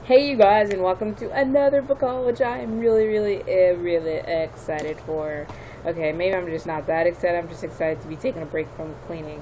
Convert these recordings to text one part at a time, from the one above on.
Hey you guys, and welcome to another book haul, which I am really excited for. Okay, maybe I'm just not that excited. I'm just excited to be taking a break from cleaning.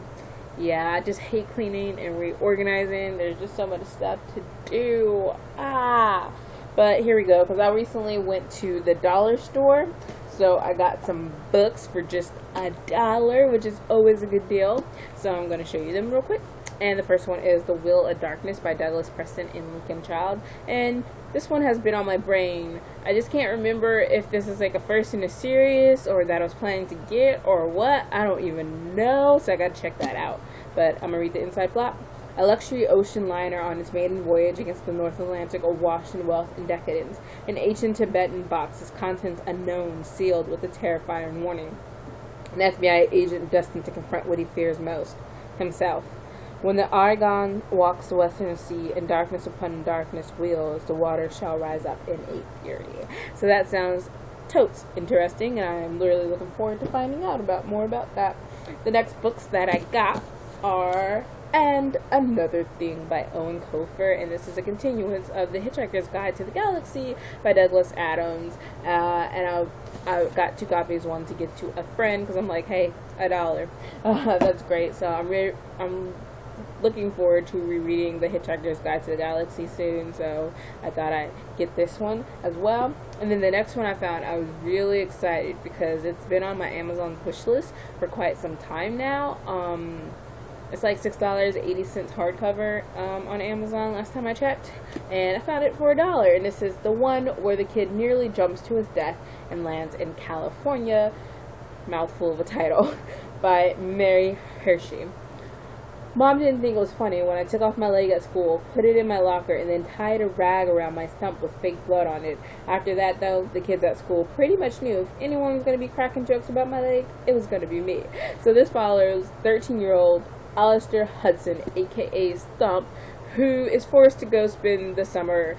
Yeah, I just hate cleaning and reorganizing. There's just so much stuff to do. But here we go, because I recently went to the dollar store, so I got some books for just $1, which is always a good deal. So I'm going to show you them real quick. And the first one is The Will of Darkness by Douglas Preston and Lincoln Child. And this one has been on my brain. I just can't remember if this is like a first in a series or that I was planning to get or what. I don't even know, so I gotta check that out. But I'm gonna read the inside flap. A luxury ocean liner on its maiden voyage against the North Atlantic, awash in wealth and decadence. An ancient Tibetan box, its contents unknown, sealed with a terrifying warning. An FBI agent destined to confront what he fears most, himself. When the Argon walks the western sea, and darkness upon darkness wheels, the water shall rise up in a fury. So that sounds totes interesting, and I'm really looking forward to finding out more about that. The next books that I got are And Another Thing by Owen Cofer, and this is a continuance of The Hitchhiker's Guide to the Galaxy by Douglas Adams. And I got 2 copies, one to give to a friend, because I'm like, hey, $1. That's great. So I'm looking forward to rereading The Hitchhiker's Guide to the Galaxy soon, so I thought I'd get this one as well. And then the next one I found, I was really excited because it's been on my Amazon push list for quite some time now. It's like $6.80 hardcover on Amazon last time I checked, and I found it for $1. And this is The One Where the Kid Nearly Jumps to His Death and Lands in California, mouthful of a title, by Mary Hershey. Mom didn't think it was funny when I took off my leg at school, put it in my locker, and then tied a rag around my stump with fake blood on it. After that, though, the kids at school pretty much knew if anyone was going to be cracking jokes about my leg, it was going to be me. So this follows 13-year-old Alistair Hudson, aka Stump, who is forced to go spend the summer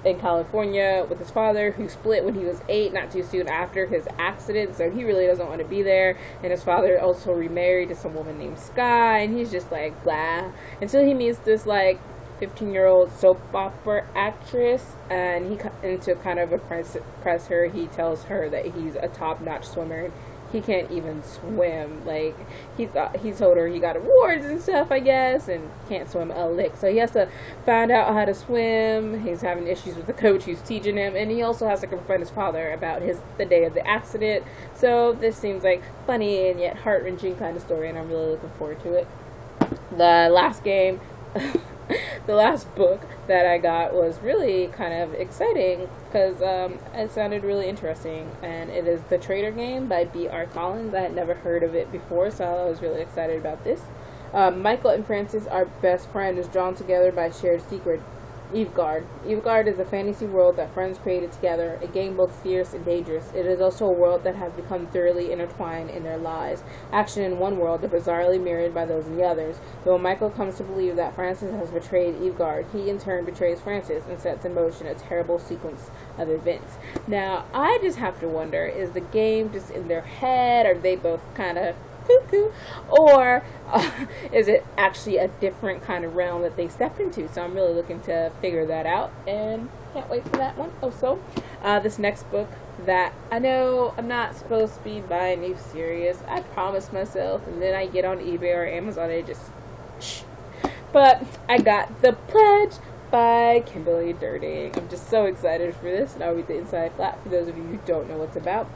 in California with his father, who split when he was 8, not too soon after his accident, so he really doesn't want to be there. And his father also remarried to some woman named Sky, and he's just like blah until he meets this like 15-year-old soap opera actress, and to kind of impress her, he tells her that he's a top-notch swimmer. He can't even swim. Like, he told her he got awards and stuff, I guess, and can't swim a lick. So he has to find out how to swim. He's having issues with the coach who's teaching him, and he also has to confront his father about the day of the accident. So this seems like funny and yet heart-wrenching kind of story, and I'm really looking forward to it. The last game, the last book that I got was really kind of exciting because it sounded really interesting, and it is The Traitor Game by B.R. Collins. I had never heard of it before, so I was really excited about this. Michael and Francis, our best friend, is drawn together by a shared secret, Eveguard. Eveguard is a fantasy world that friends created together, a game both fierce and dangerous. It is also a world that has become thoroughly intertwined in their lives. Action in one world are bizarrely mirrored by those in the others. Though when Michael comes to believe that Francis has betrayed Eveguard, he in turn betrays Francis and sets in motion a terrible sequence of events. Now, I just have to wonder, is the game just in their head? Are they both kind of cuckoo, or is it actually a different kind of realm that they step into? So I'm really looking to figure that out, and can't wait for that one. Also, this next book that I know I'm not supposed to be buying new series, I promised myself, and then I get on eBay or Amazon and just shh. But I got The Pledge by Kimberly Durding. I'm just so excited for this, and I'll read the inside flap for those of you who don't know what's about.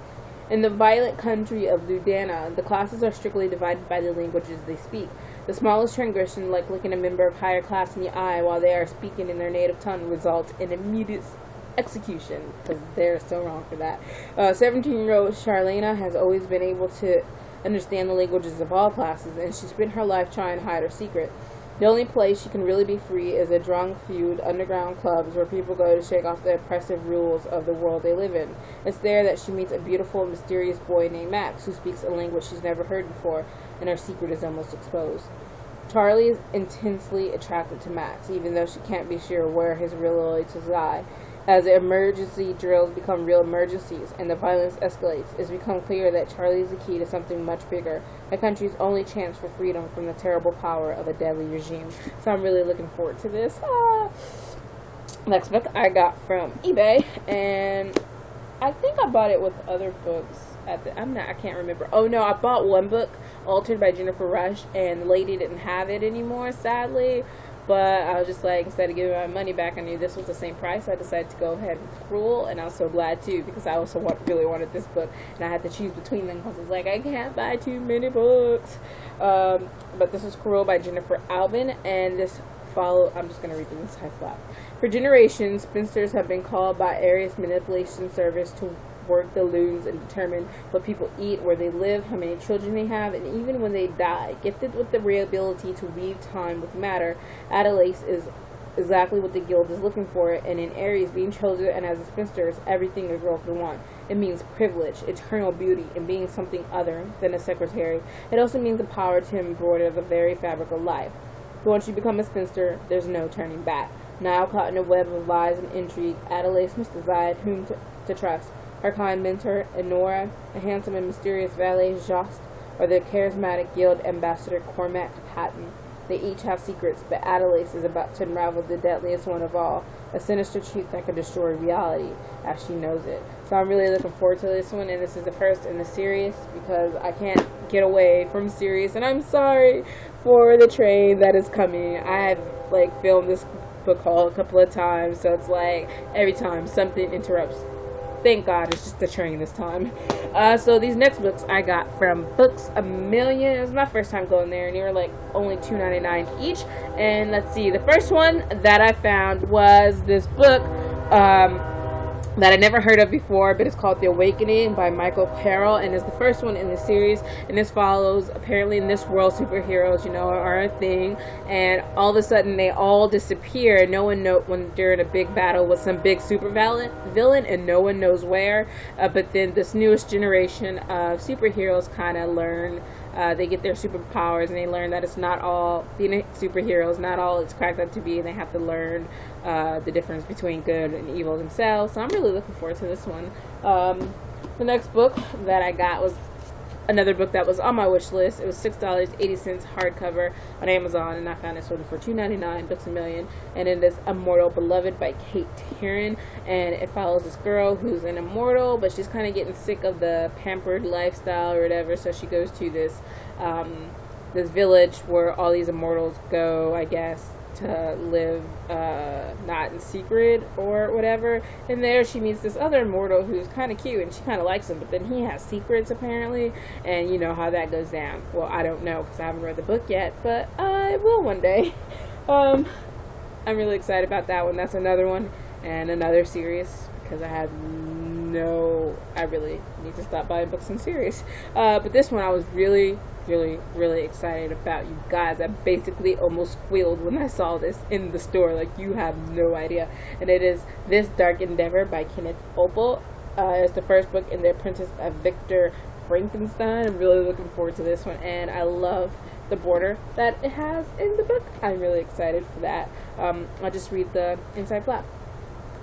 In the violent country of Ludana, the classes are strictly divided by the languages they speak. The smallest transgression, like looking a member of higher class in the eye while they are speaking in their native tongue, results in immediate execution, because they're so wrong for that. 17-year-old Charlena has always been able to understand the languages of all classes, and she spent her life trying to hide her secret. The only place she can really be free is at drunk-fueled underground clubs where people go to shake off the oppressive rules of the world they live in. It's there that she meets a beautiful, mysterious boy named Max, who speaks a language she's never heard before, and her secret is almost exposed. Charlie is intensely attracted to Max, even though she can't be sure where his real loyalties lie. As the emergency drills become real emergencies and the violence escalates, it's become clear that Charlie is the key to something much bigger, a country's only chance for freedom from the terrible power of a deadly regime. So I'm really looking forward to this. Next book I got from eBay, and I think I bought it with other books at the, I can't remember. Oh no, I bought one book, Altered by Jennifer Rush, and the lady didn't have it anymore, sadly. But I was just like, instead of giving my money back, I knew this was the same price. I decided to go ahead with Cruel, and I was so glad too, because I also really wanted this book, and I had to choose between them because I was like, I can't buy too many books. But this is Cruel by Jennifer Albin, and this I'm just going to read the inside flap. For generations, spinsters have been called by Arius Manipulation Service to work the looms and determine what people eat, where they live, how many children they have, and even when they die. Gifted with the rare ability to weave time with matter, Adelace is exactly what the guild is looking for, and in Aries, being chosen and as a spinster is everything a girl can want. It means privilege, eternal beauty, and being something other than a secretary. It also means the power to embroider the very fabric of life. But once you become a spinster, there's no turning back. Now caught in a web of lies and intrigue, Adelace must decide whom to trust. Her kind mentor, Enora, the handsome and mysterious valet, Jost, or the charismatic guild ambassador, Cormac Patton. They each have secrets, but Adelace is about to unravel the deadliest one of all, a sinister truth that could destroy reality as she knows it. So I'm really looking forward to this one, and this is the first in the series because I can't get away from series, and I'm sorry for the train that is coming. I have filmed this book haul a couple of times, so it's like every time something interrupts. Thank God it's just the train this time. So these next books I got from Books A Million. It was my first time going there, and they were only $2.99 each. And let's see, the first one that I found was this book that I never heard of before, but it's called The Awakening by Michael Carroll, and it's the first one in the series. And this follows, apparently in this world, superheroes, are a thing, and all of a sudden they all disappear. No one knows when during a big battle with some big super villain, and no one knows where. But then this newest generation of superheroes kind of learn. They get their superpowers, and they learn that it's not all being superheroes, not all it's cracked up to be, and they have to learn the difference between good and evil themselves. So I'm really looking forward to this one. The next book that I got was another book that was on my wish list. It was $6.80 hardcover on Amazon, and I found this one for $2.99, Books A Million, and it is Immortal Beloved by Kate Tarrant, and it follows this girl who's an immortal, but she's kind of getting sick of the pampered lifestyle or whatever, so she goes to this this village where all these immortals go, I guess, to live not in secret or whatever. And there she meets this other immortal who's kind of cute, and she kind of likes him, but then he has secrets apparently, and you know how that goes down. Well, I don't know because I haven't read the book yet, but I will one day. I'm really excited about that one. That's another one and another series because I really need to stop buying books in series. But this one I was really excited about, you guys. I basically almost squealed when I saw this in the store, like you have no idea. And it is This Dark Endeavor by Kenneth Opel. It's the first book in the Apprentice of Victor Frankenstein. I'm really looking forward to this one, and I love the border that it has in the book. I'm really excited for that. I'll just read the inside flap.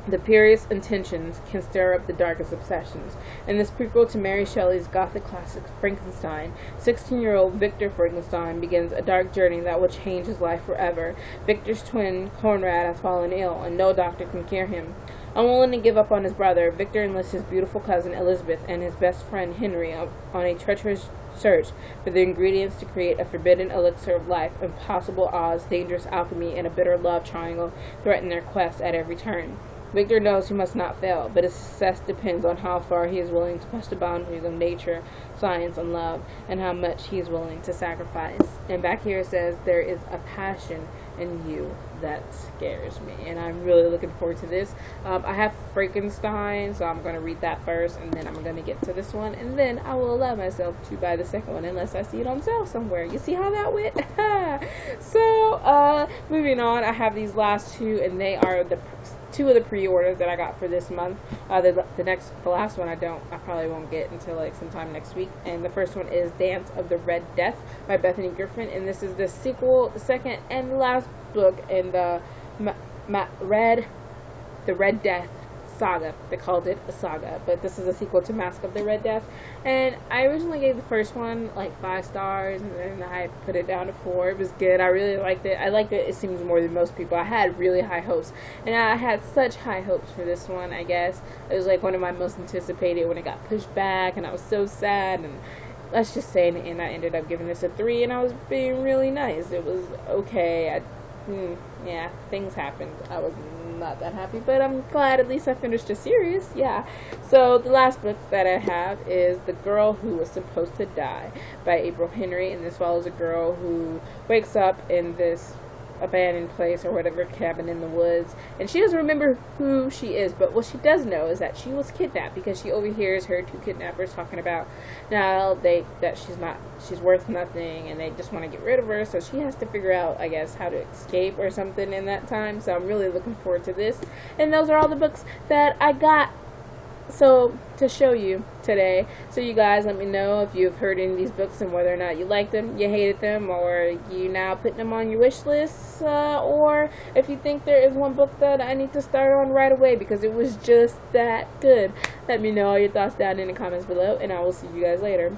The purest intentions can stir up the darkest obsessions. In this prequel to Mary Shelley's Gothic classic Frankenstein, 16-year-old Victor Frankenstein begins a dark journey that will change his life forever. Victor's twin, Conrad, has fallen ill, and no doctor can cure him. Unwilling to give up on his brother, Victor enlists his beautiful cousin Elizabeth and his best friend Henry on a treacherous search for the ingredients to create a forbidden elixir of life. Impossible odds, dangerous alchemy, and a bitter love triangle threaten their quest at every turn. Victor knows he must not fail, but his success depends on how far he is willing to push the boundaries of nature, science, and love, and how much he is willing to sacrifice. And back here it says, there is a passion in you that scares me, and I'm really looking forward to this. I have Frankenstein, so I'm going to read that first, and then I'm going to get to this one, and then I will allow myself to buy the second one unless I see it on sale somewhere. You see how that went? So moving on, I have these last two, and they are the two of the pre-orders that I got for this month. The last one I probably won't get until sometime next week. And the first one is Dance of the Red Death by Bethany Griffin, and this is the sequel, the second and last book in the Red Death saga. They called it a saga, but this is a sequel to Mask of the Red Death. And I originally gave the first one like 5 stars, and then I put it down to 4. It was good. I really liked it. I liked it, it seems, more than most people. I had really high hopes, and I had such high hopes for this one. I guess it was like one of my most anticipated when it got pushed back, and I was so sad. And let's just say in the end I ended up giving this a 3, and I was being really nice. It was okay. Yeah, things happened. I was not that happy, but I'm glad at least I finished a series. Yeah. So the last book that I have is The Girl Who Was Supposed to Die by April Henry, and this follows a girl who wakes up in this abandoned place or whatever, cabin in the woods, and she doesn't remember who she is, but what she does know is that she was kidnapped because she overhears her 2 kidnappers talking about now that she's worth nothing, and they just want to get rid of her, so she has to figure out, I guess, how to escape or something in that time. So I'm really looking forward to this, and those are all the books that I got to show you today. So you guys let me know if you've heard any of these books and whether or not you liked them, you hated them, or you now putting them on your wish list, or if you think there is one book that I need to start on right away because it was just that good. Let me know all your thoughts down in the comments below, and I will see you guys later.